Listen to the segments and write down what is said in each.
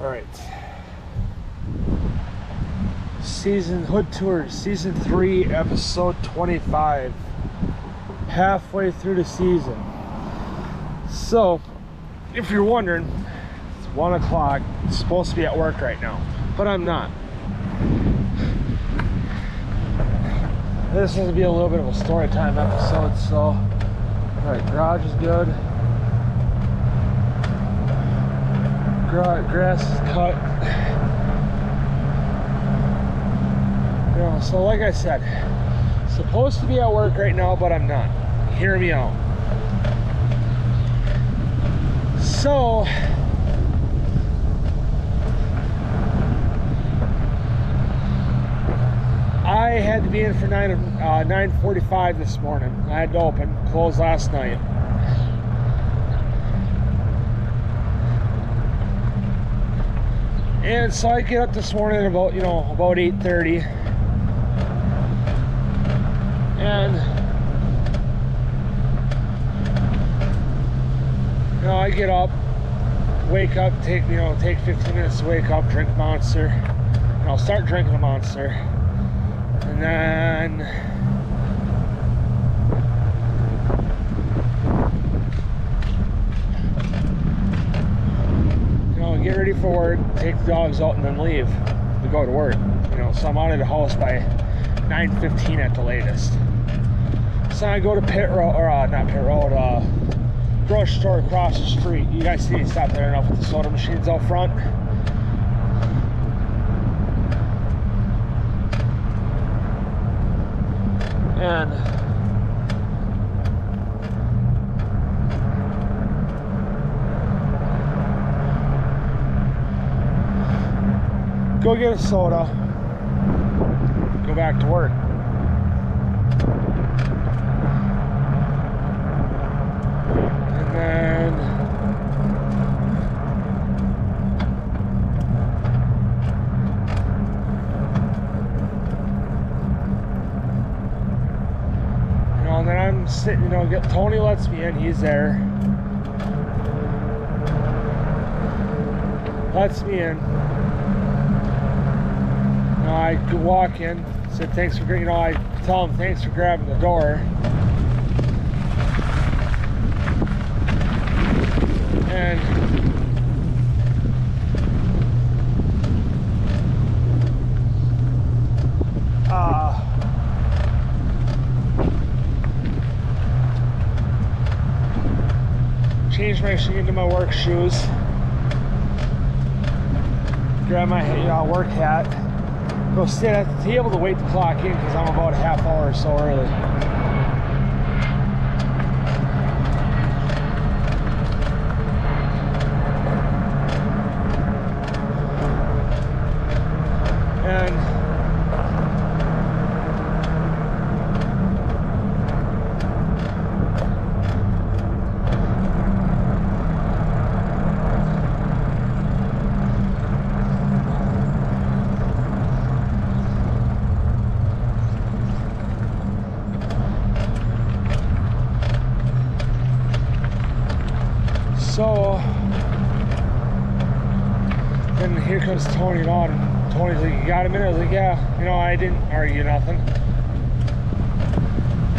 All right. Hood Tour, Season 3, Episode 25. Halfway through the season. So, if you're wondering, it's 1 o'clock. It's supposed to be at work right now, but I'm not. This is going to be a little bit of a story time episode, so... Alright, garage is good. Grass is cut. You know, so like I said, supposed to be at work right now, but I'm not. Hear me out. So I had to be in for 9:45 this morning. I had to open, closed last night. And so I get up this morning about 8:30. And I get up, wake up, take 15 minutes to wake up, drink Monster. And I'll start drinking a Monster. And then get ready for work, take the dogs out, and then leave to go to work. So I'm out of the house by 9:15 at the latest. So I go to Pit Road, or not Pit Road, grocery store across the street. You guys see me stop there enough with the soda machines out front. And go get a soda, go back to work. And then and then I'm sitting, Tony lets me in, he's there. Lets me in. I walk in, said thanks for, I tell him thanks for grabbing the door. And changed into my work shoes, grab my work hat, go sit at the table to wait to clock in because I'm about a half hour or so early. And so then here comes Tony and Autumn. Tony's like, you got a minute? I was like, yeah. I didn't argue nothing.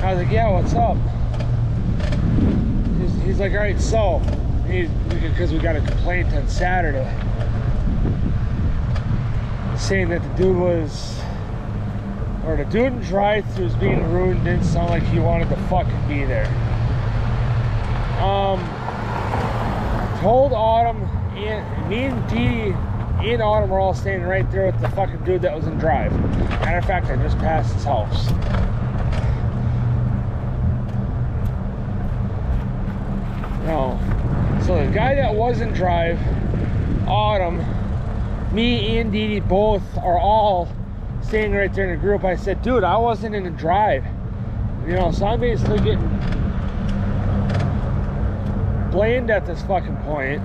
I was like, yeah, what's up? He's like, all right, so, because we got a complaint on Saturday saying that the dude in drive-thru was being rude and didn't sound like he wanted to fucking be there. Told Autumn, and me and Dee and Autumn were all standing right there with the fucking dude that was in drive. Matter of fact, I just passed his house. So the guy that was in drive, Autumn, me and Dee both are all standing right there in the group. I said, dude, I wasn't in the drive. So I'm basically getting blamed at this fucking point.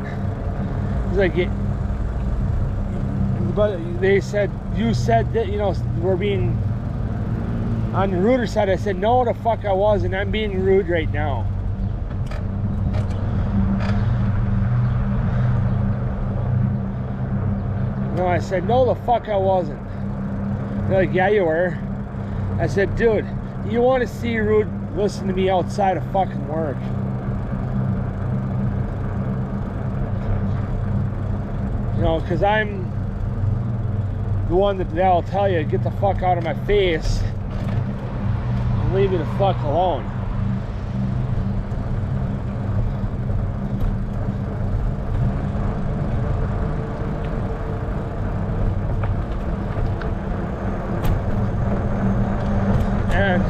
He's like, but they said, you said that, we're being on the ruder side. I said, no, the fuck I wasn't. I'm being rude right now. No, I said, no, the fuck I wasn't. They're like, yeah, you were. I said, dude, you want to see Rude listen to me outside of fucking work. You know, because I'm the one that'll tell you, get the fuck out of my face and leave me the fuck alone. And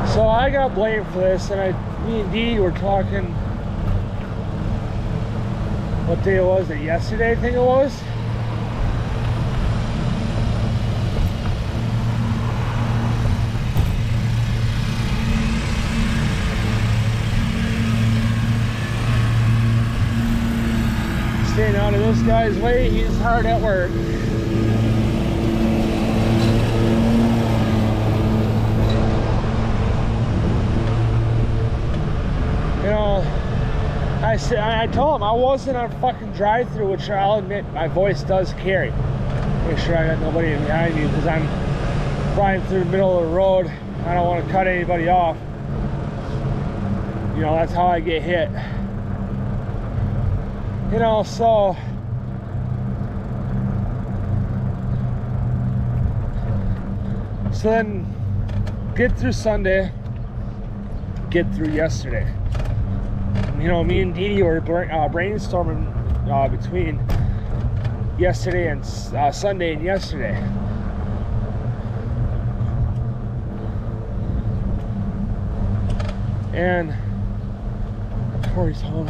so I got blamed for this, and me and Dee were talking, what day was it? Yesterday, I think it was. Staying out of this guy's way, he's hard at work. You know, I told him I wasn't on fucking drive-through, which I'll admit my voice does carry. Make sure I got nobody behind me, because I'm riding through the middle of the road. I don't want to cut anybody off. You know, that's how I get hit. You know, so then get through Sunday, get through yesterday. You know, me and Dee Dee were brainstorming between yesterday and Sunday and yesterday. And Corey's home.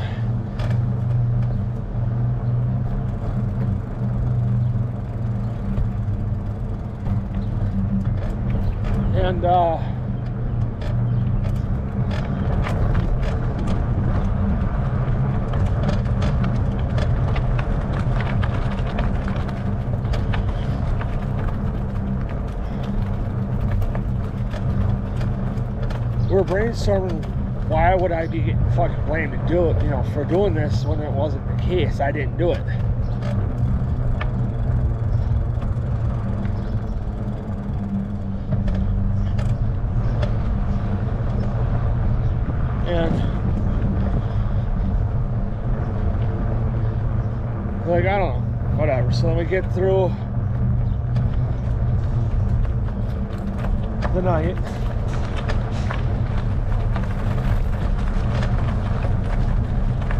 And we're brainstorming, why would I be getting fucking blamed to do it, you know, for doing this when it wasn't the case. I didn't do it. And like, I don't know, whatever. So then we get through the night.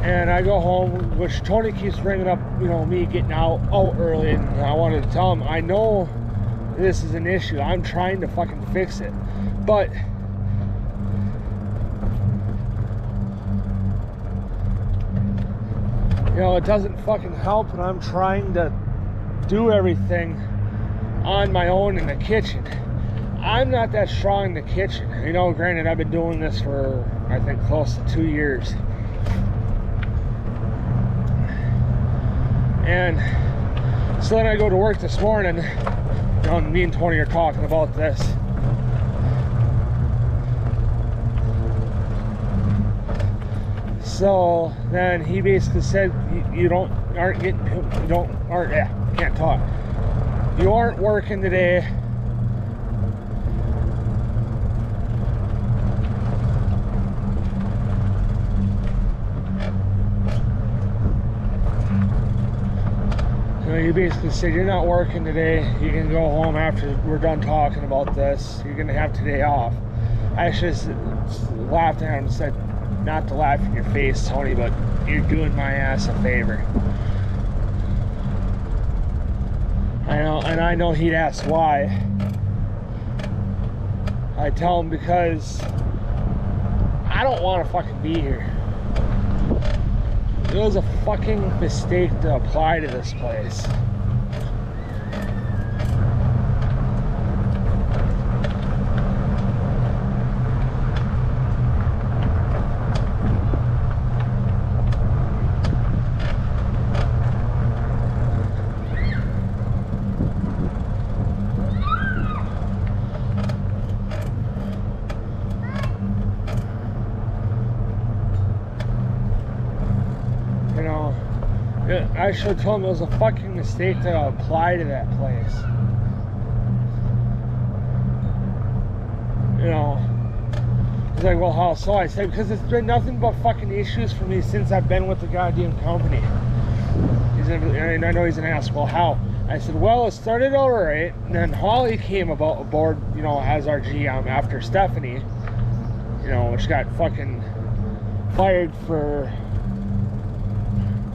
And I go home, which Tony keeps bringing up, you know, me getting out early, and I wanted to tell him, I know this is an issue. I'm trying to fucking fix it. But you know, it doesn't fucking help, and I'm trying to do everything on my own in the kitchen. I'm not that strong in the kitchen. You know, granted, I've been doing this for, I think, close to 2 years. And so then I go to work this morning, you know, and me and Tony are talking about this. So then he basically said, you can't talk. You aren't working today. You know, he basically said, you're not working today. You can go home after we're done talking about this. You're gonna have today off. I just laughed at him and said, not to laugh in your face, Tony, but you're doing my ass a favor. I know, and I know he'd ask why. I tell him because I don't want to fucking be here. It was a fucking mistake to apply to this place. I should have told him it was a fucking mistake to apply to that place. You know, he's like, well, how so? I said, because it's been nothing but fucking issues for me since I've been with the goddamn company. And I know he's gonna ask, well, how? I said, well, it started all right, and then Holly came aboard, you know, as our GM after Stephanie, you know, which got fucking fired for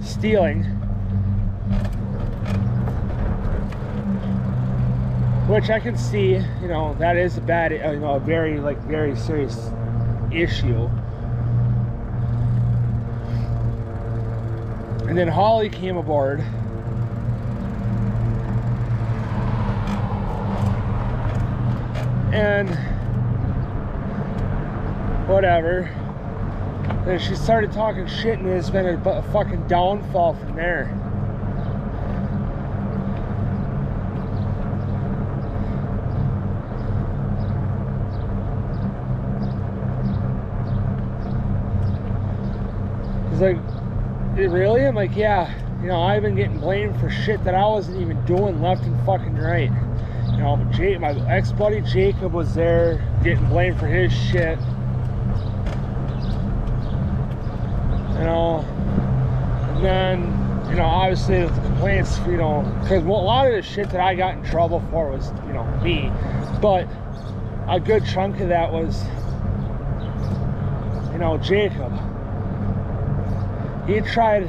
stealing, which I can see, you know, that is a bad, you know, a very, like, very serious issue. And then Holly came aboard. And whatever. Then she started talking shit, and it's been a fucking downfall from there. He's like, really? I'm like, yeah. You know, I've been getting blamed for shit that I wasn't even doing left and fucking right. You know, my ex-buddy Jacob was there getting blamed for his shit. You know, and then, you know, obviously with the complaints, you know, because a lot of the shit that I got in trouble for was, you know, me. But a good chunk of that was, you know, Jacob. He tried